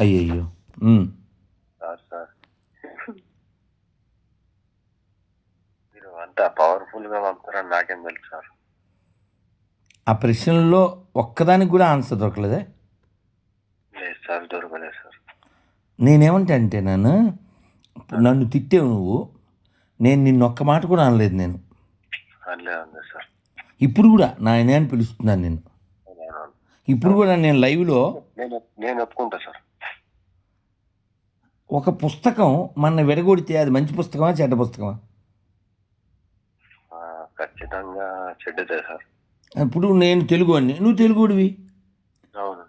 అయ్యయ్యో! Sir sir మీరు అంత పవర్ఫుల్గా పంపుతారని నాకేం తెలుసు సార్. ఆ ప్రశ్నల్లో ఒక్కదానికి కూడా ఆన్సర్ దొరకలేదే? లేదు సార్, దొరకలేదు సార్. నేనేమంటే అంటే నన్ను తిట్టావు నువ్వు, నేను నిన్నొక్క మాట కూడా అనలేదు నేను. అనలేదు సార్. ఇప్పుడు కూడా నాయనే అని పిలుస్తున్నాను నేను. ఇప్పుడు కూడా నేను లైవ్లో నేను ఒప్పుకుంటా సార్. ఒక పుస్తకం మన విడగొడితే అది మంచి పుస్తకమా చెడ్డ పుస్తకమా? ఖచ్చితంగా చెడ్డదే సార్. ఇప్పుడు నేను తెలుగువాడిని, నువ్వు తెలుగుడివి. అవును.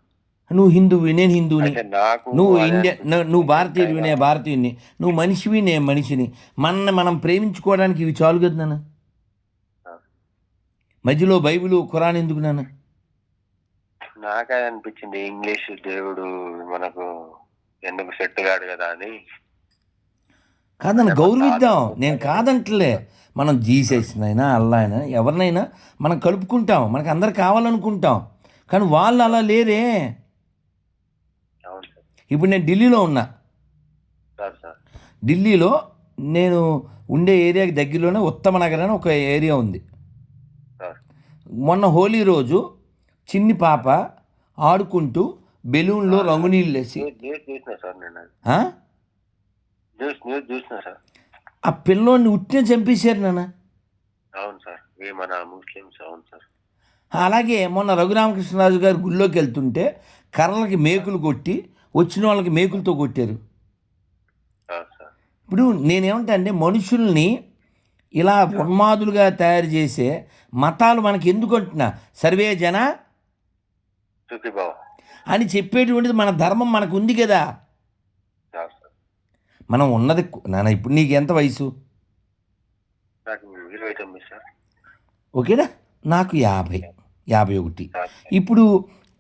నువ్వు హిందువువి, నేను హిందువుని. నువ్వు అదే నువ్వు భారతీయుడివి, నేను భారతీయుడిని. నువ్వు మనిషివి, నేను మనిషిని. మనం ప్రేమించుకోవడానికి ఇవి చాలు కదా నాన్న. మధ్యలో బైబిలు ఖురాన్ ఎందుకు నాన్న? నాకే అనిపించింది ఇంగ్లీష్ దేవుడు మనకు ఎందుకు సెట్ కాడు కదా అని. కాదన్న గౌరవిద్దాం, నేను కాదంటలే. మనం జీసస్నైనా అల్లా అయినా ఎవరినైనా మనం కలుపుకుంటాం, మనకు అందరు కావాలనుకుంటాం. కానీ వాళ్ళు అలా లేరే. ఇప్పుడు నేను ఢిల్లీలో ఉన్నా. ఢిల్లీలో నేను ఉండే ఏరియాకి దగ్గరలోనే ఉత్తమ నగర్ అని ఒక ఏరియా ఉంది. మొన్న హోలీ రోజు చిన్ని పాప ఆడుకుంటూ బెలూన్లో రంగు నీళ్ళు వేసి ఆ పిల్లోని ఉట్టిన చంపేశారు నాన్న. అవును సార్, మన ముస్లిమ్స్. అవును సార్. అలాగే మొన్న రఘురామకృష్ణరాజు గారు గుళ్ళోకి వెళ్తుంటే కర్రలకి మేకులు కొట్టి వచ్చిన వాళ్ళకి మేకులతో కొట్టారు. ఇప్పుడు నేనేమంటా అంటే మనుషుల్ని ఇలా ఉన్మాదులుగా తయారు చేసే మతాలు మనకి ఎందుకు అంటున్నా, సర్వే జన అని చెప్పేటువంటిది మన ధర్మం మనకు ఉంది కదా. మనం ఉన్నది నాన్న. ఇప్పుడు నీకు ఎంత వయసు? ఓకేనా? నాకు 51. ఇప్పుడు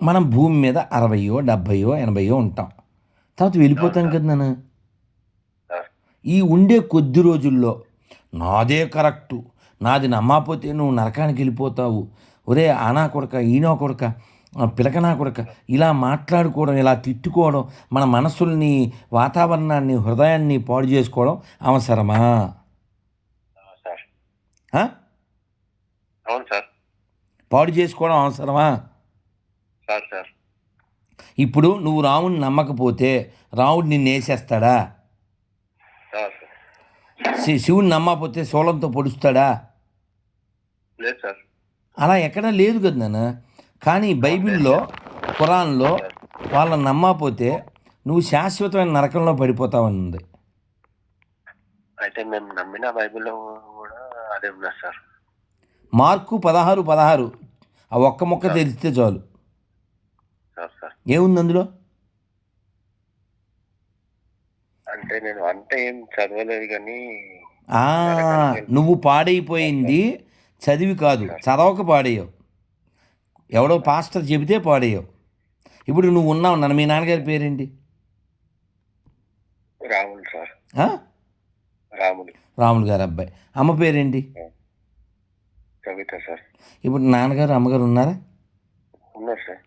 మనం భూమి మీద 60, 70, 80 ఉంటాం. తర్వాత వెళ్ళిపోతాం కదా నాన్న. ఈ ఉండే కొద్ది రోజుల్లో నాదే కరెక్టు, నాది నమ్మకపోతే నువ్వు నరకానికి వెళ్ళిపోతావు, ఒరే ఆనా కొడక, ఈనో కొడక, పిలకనా కొడక, ఇలా మాట్లాడుకోవడం, ఇలా తిట్టుకోవడం, మన మనసుల్ని, వాతావరణాన్ని, హృదయాన్ని పాడు చేసుకోవడం అవసరమా? అవును సార్. పాడు చేసుకోవడం అవసరమా? ఇప్పుడు నువ్వు రాముడిని నమ్మకపోతే రాముడు నిన్ను వేసేస్తాడా? శివుని నమ్మకపోతే శూలంతో పొడుస్తాడా? లేదు సార్. అలా ఎక్కడా లేదు కదా నాన్న. కానీ బైబిల్లో, ఖురాన్లో వాళ్ళని నమ్మకపోతే నువ్వు శాశ్వతమైన నరకంలో పడిపోతావని ఉంది. అయితే మేము నమ్మిన బైబిల్లో కూడా అదే ఉన్నా సార్. మార్కు 16:16 ఆ ఒక్క మొక్క తెరిస్తే చాలు. ఏముంది అందులో? అంటే నేను ఏం చదవలేదు కానీ నువ్వు పాడైపోయింది చదివి కాదు, చదవక పాడేయవు. ఎవడో పాస్టర్ చెబితే పాడేయవు. ఇప్పుడు నువ్వు ఉన్నావు నన్ను. మీ నాన్నగారి పేరేంటి? రాములు సార్. రాములు గారు అబ్బాయి. అమ్మ పేరేంటి? కవిత సార్. ఇప్పుడు నాన్నగారు అమ్మగారు ఉన్నారా? ఉన్నారు సార్.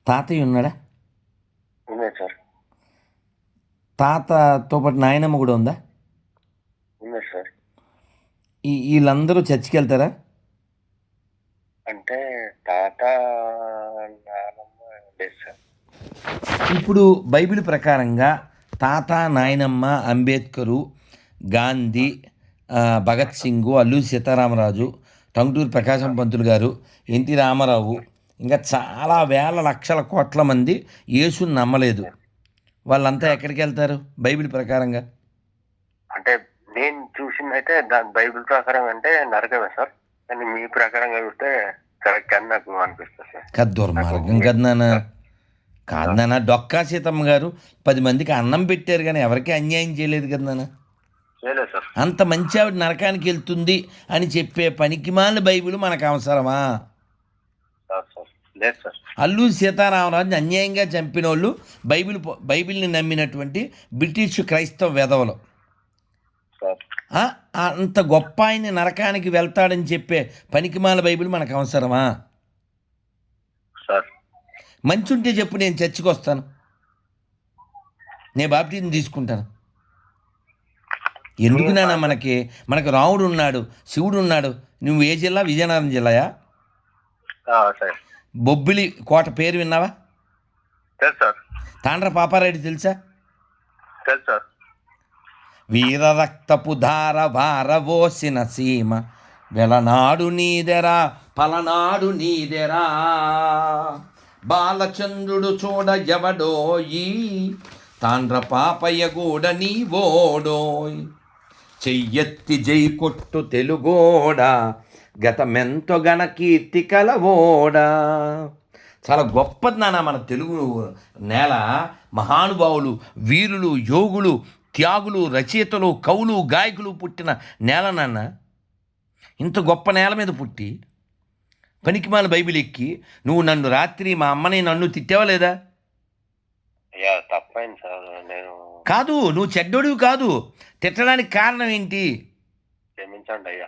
తాతయ్య ఉన్నాడా? ఉన్నారు సార్. తాతతో పాటు నాయనమ్మ కూడా ఉందా? ఉన్నారు సార్. వీళ్ళందరూ చర్చికి వెళ్తారా? అంటే తాత నానమ్మ లేదు సార్. ఇప్పుడు బైబిల్ ప్రకారంగా తాత, నాయనమ్మ, అంబేద్కరు, గాంధీ, భగత్ సింగ్, అల్లూరి సీతారామరాజు, టంగుటూరి ప్రకాశం పంతులు గారు, ఎన్టీ రామారావు, ఇంకా చాలా వేల లక్షల కోట్ల మంది యేసుని నమ్మలేదు. వాళ్ళంతా ఎక్కడికి వెళ్తారు బైబిల్ ప్రకారంగా? అంటే నేను చూసిందైతే బైబిల్ ప్రకారం అంటే నరకమే సార్. కానీ మీ ప్రకారంగా చూస్తే కరెక్ట్ అని నాకు అనిపిస్తుంది సార్. కదా, దుర్మార్గం కదా నాన్న. కాదు నాన్న, డొక్కా సీతమ్మ గారు 10 మందికి అన్నం పెట్టారు కానీ ఎవరికి అన్యాయం చేయలేదు కదా నాన్న. అంత మంచి ఆవిడ నరకానికి వెళ్తుంది అని చెప్పే పనికిమాలిన బైబిల్ మనకు అవసరమా? అల్లూరి సీతారామరాజుని అన్యాయంగా చంపిన వాళ్ళు బైబిల్ని నమ్మినటువంటి బ్రిటిష్ క్రైస్తవ వెధవలు. అంత గొప్ప ఆయన్ని నరకానికి వెళ్తాడని చెప్పే పనికిమాల బైబిల్ మనకు అవసరమా? మంచి ఉంటే చెప్పు, నేను చర్చికి వస్తాను. నేను బాప్టిజం తీసుకుంటాను. ఎందుకు నాన్న మనకు రాముడు ఉన్నాడు, శివుడు ఉన్నాడు. నువ్వు ఏ జిల్లా? విజయనగరం జిల్లాయా? సార్ బొబ్బిలి కోట పేరు విన్నావా? తెలుసు సార్. తాండ్ర పాపారెడ్డి తెలుసా? తెలుసు సార్. వీర రక్తపు ధార వారవోసిన సీమ వెలనాడు నీదెరా పలనాడు నీదెరా బాలచంద్రుడు చూడ ఎవడోయి తాండ్ర పాపయ్య గూడ నీవోడోయ్ చెయ్యెత్తి జై కొట్టు తెలుగోడా గతమెంతో గణ కీర్తి కలవోడా. చాలా గొప్పది నాన్న మన తెలుగు నేల. మహానుభావులు, వీరులు, యోగులు, త్యాగులు, రచయితలు, కవులు, గాయకులు పుట్టిన నేల నాన్న. ఇంత గొప్ప నేల మీద పుట్టి పనికిమాల బైబిల్ ఎక్కి నువ్వు నన్ను రాత్రి మా అమ్మని నన్ను తిట్టావా లేదా? అయ్యా తప్పైంది సార్. నేను కాదు, నువ్వు చెడ్డోడివి కాదు. తిట్టడానికి కారణం ఏంటి? క్షమించండి అయ్యా.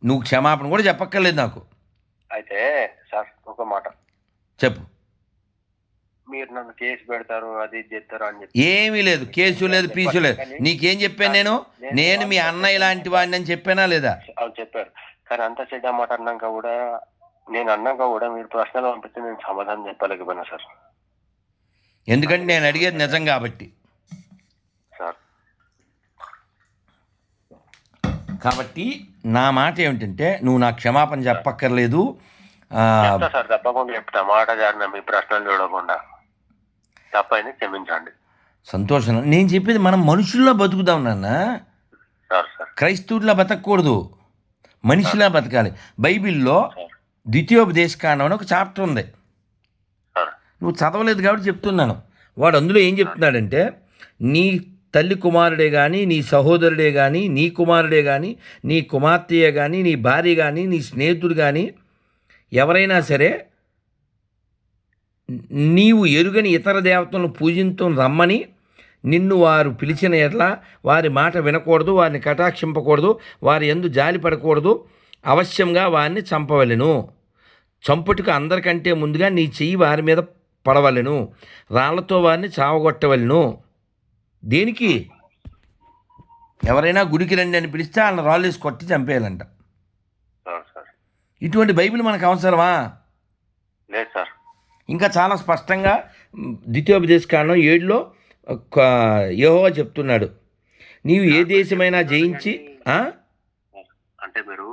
నువ్వు క్షమాపణ కూడా చెప్పక్కర్లేదు నాకు. అయితే సార్ ఒక మాట చెప్పు. మీరు నన్ను కేసు పెడతారు, అది చేస్తారు అని చెప్పి ఏమీ లేదు, కేసు లేదు, పీసు లేదు. నీకేం చెప్పాను నేను మీ అన్నయ్య లాంటి వాడిని అని చెప్పానా లేదా? అవి చెప్పారు. కానీ అంత చెడ్డ మాట అన్నాక కూడా మీరు ప్రశ్నలు పంపిస్తే నేను సమాధానం చెప్పలేకపోయినా సార్. ఎందుకంటే నేను అడిగేది నిజం కాబట్టి. సార్ కాబట్టి నా మాట ఏమిటంటే నువ్వు నాకు క్షమాపణ చెప్పక్కర్లేదు. చెప్తా సార్, తప్పకుండా చెప్తా. మాట జారిన మీ ప్రశ్నలు చూడకుండా తప్పైంది, క్షమించండి. సంతోషం. నేను చెప్పేది మనం మనుషుల్లో బతుకుదాం నాన్న. సార్ సార్ క్రైస్తవుడిలా బతకూడదు, మనిషిలా బతకాలి. బైబిల్లో ద్వితీయోపదేశకాండం అని ఒక చాప్టర్ ఉంది. సార్ నువ్వు చదవలేదు కాబట్టి చెప్తున్నాను. వాడు అందులో ఏం చెప్తున్నాడంటే, నీ తల్లి కుమారుడే కానీ, నీ సహోదరుడే కానీ, నీ కుమారుడే కానీ, నీ కుమార్తెయే కానీ, నీ భార్య కానీ, నీ స్నేహితుడు కానీ ఎవరైనా సరే నీవు ఎరుగని ఇతర దేవతలను పూజించడం రమ్మని నిన్ను వారు పిలిచిన ఎట్లా వారి మాట వినకూడదు, వారిని కటాక్షింపకూడదు, వారి యందు జాలి పడకూడదు, అవశ్యంగా వారిని చంపవలెను. చంపుటకు అందరికంటే ముందుగా నీ చెయ్యి వారి మీద పడవలెను, రాళ్లతో వారిని చావగొట్టవలెను. దేనికి? ఎవరైనా గుడికి రండి అని పిలిస్తే వాళ్ళని రాళ్ళు వేసి కొట్టి చంపేయాలంట. ఇటువంటి బైబిల్ మనకు అవసరమా? లేదు సార్. ఇంకా చాలా స్పష్టంగా ద్వితీయోపదేశకాండం 7లో యెహోవా చెప్తున్నాడు, నీవు ఏ దేశమైనా జయించి అంటే మీరు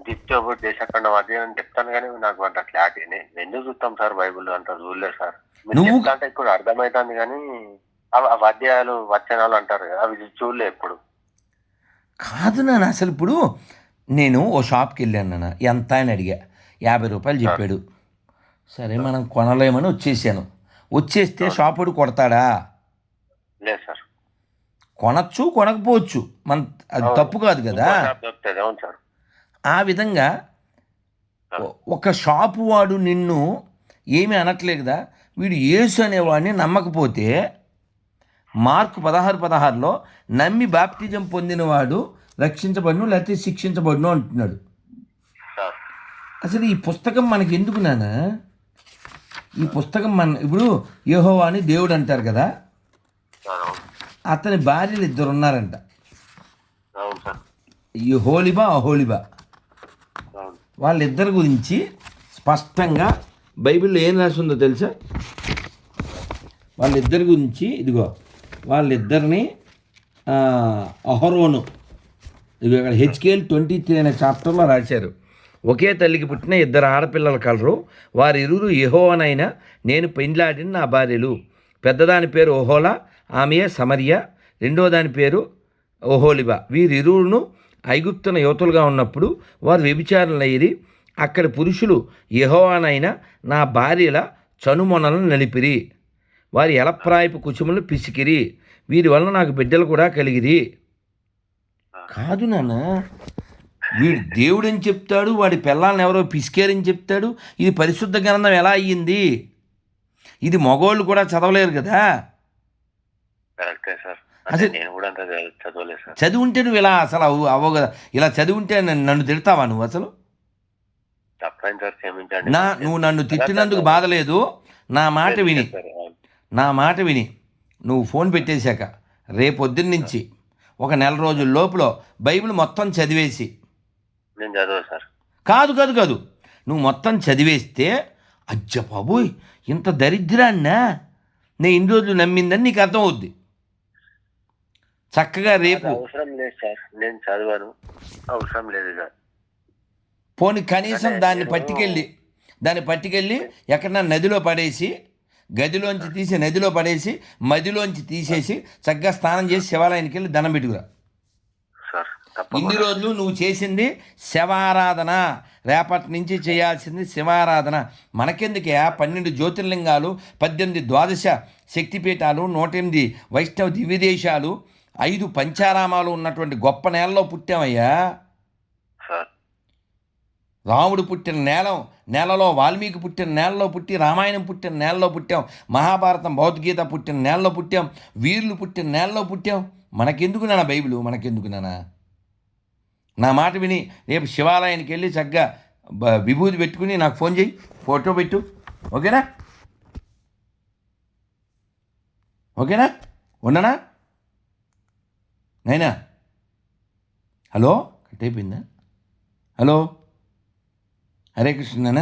ద్వితీయోపదేశకాండం అది అని చెప్తాను కానీ నాకు అంత క్లారిటీ ఎందుకు చూస్తాం సార్ బైబిల్ అంత చూడలేదు సార్. నువ్వు అంటే ఇప్పుడు అర్థమవుతుంది కానీ అవి అధ్యాయాలు వచనాలు అంటారు కదా, అవి చూడలే ఎప్పుడు. కాదు నాన్న, అసలు ఇప్పుడు నేను ఓ షాప్కి వెళ్ళాను నాన్న, ఎంత అని అడిగా, 50 రూపాయలు చెప్పాడు. సరే మనం కొనలేమని వచ్చేసాను. వచ్చేస్తే షాపుడు కొడతాడా? లేదు సార్. కొనచ్చు, కొనకపోవచ్చు, మన అది తప్పు కాదు కదా. అవును సార్. ఆ విధంగా ఒక షాపు వాడు నిన్ను ఏమీ అనట్లే కదా. వీడు యేసు అనేవాడిని నమ్మకపోతే మార్కు 16:16లో నమ్మి బాప్తిజం పొందినవాడు రక్షించబడును లేకపోతే శిక్షించబడును అంటున్నాడు. అసలు ఈ పుస్తకం మనకి ఎందుకు నాన్న? ఈ పుస్తకం ఇప్పుడు యెహోవా అని దేవుడు అంటారు కదా, అతని భార్యలు 2 ఉన్నారంట, యెహోలిబా, అహోలిబా. వాళ్ళిద్దరి గురించి స్పష్టంగా బైబిల్లో ఏం రాసి ఉందో తెలుసా? వాళ్ళిద్దరి గురించి ఇదిగో, వాళ్ళిద్దరిని అహరోను, ఇదిగో ఇక్కడ హెచ్కేఎల్ 23 అనే చాప్టర్లో రాశారు. ఒకే తల్లికి పుట్టిన 2 ఆడపిల్లల కలరు, వారిరువురు యెహోవానైనా నేను పెండ్లాడిన నా భార్యలు. పెద్దదాని పేరు ఓహోలా, ఆమెయే సమరియా. రెండో దాని పేరు ఓహోలిబా. వీరిరువురును ఐగుప్తున యువతులుగా ఉన్నప్పుడు వారు వ్యభిచారులయ్యి అక్కడి పురుషులు యెహోవానైనా నా భార్యల చనుమొనలను నలిపిరి, వారి ఎలప్రాయపు కుచుములను పిసికిరి, వీరి వలన నాకు బిడ్డలు కూడా కలిగిరి. కాదు నాన్న, వీడు దేవుడని చెప్తాడు, వాడి పిల్లల్ని ఎవరో పిసికారని చెప్తాడు. ఇది పరిశుద్ధ గ్రంథం ఎలా అయ్యింది? ఇది మగోళ్ళు కూడా చదవలేరు కదా. అసలు చదివి ఉంటే నువ్వు ఇలా అసలు అవ్వవు కదా. ఇలా చదివి ఉంటే నన్ను తిడతావా నువ్వు? అసలు నువ్వు నన్ను తిట్టినందుకు బాధ లేదు. నా మాట విని నువ్వు ఫోన్ పెట్టేశాక రేపొద్దున్న నుంచి ఒక నెల రోజుల లోపల బైబిల్ మొత్తం చదివేసి, నేను చదవదు సార్. కాదు కాదు కాదు, నువ్వు మొత్తం చదివేస్తే అజ్జ బాబోయ్ ఇంత దరిద్రాన్నా నేను ఇన్ని రోజులు నమ్మిందని నీకు అర్థం అవుద్ది. చక్కగా రేపు అవసరం లేదు సార్, నేను చదవను, అవసరం లేదు సార్. పోనీ కనీసం దాన్ని పట్టుకెళ్ళి ఎక్కడన్నా నదిలో పడేసి, గదిలోంచి తీసి నదిలో పడేసి, మదిలోంచి తీసేసి చక్కగా స్నానం చేసి శివాలయానికి వెళ్ళి దండం పెట్టుకురా. సార్ ఇన్ని రోజులు నువ్వు చేసింది శివారాధన, రేపటి నుంచి చేయాల్సింది శివారాధన. మనకెందుకే 12 జ్యోతిర్లింగాలు, 18 ద్వాదశ శక్తిపీఠాలు, 108 వైష్ణవ దివ్యదేశాలు, 5 పంచారామాలు ఉన్నటువంటి గొప్ప నేలలో పుట్టామయ్యా. రాముడు పుట్టిన నేలలో, వాల్మీకి పుట్టిన నేలలో పుట్టి, రామాయణం పుట్టిన నేలలో పుట్టాం, మహాభారతం భగవద్గీత పుట్టిన నేలలో పుట్టాం, వీరులు పుట్టిన నేలలో పుట్టాం. మనకెందుకు నాన్న బైబిల్, మనకెందుకు నాన్న? నా మాట విని రేపు శివాలయానికి వెళ్ళి చక్కగా విభూతి పెట్టుకుని నాకు ఫోన్ చేయి, ఫోటో పెట్టు. ఓకేనా? ఓకేనా? ఉండనా నైనా? హలో, కట్ అయిపోయిందా? హలో, హరే కృష్ణ నాన్న.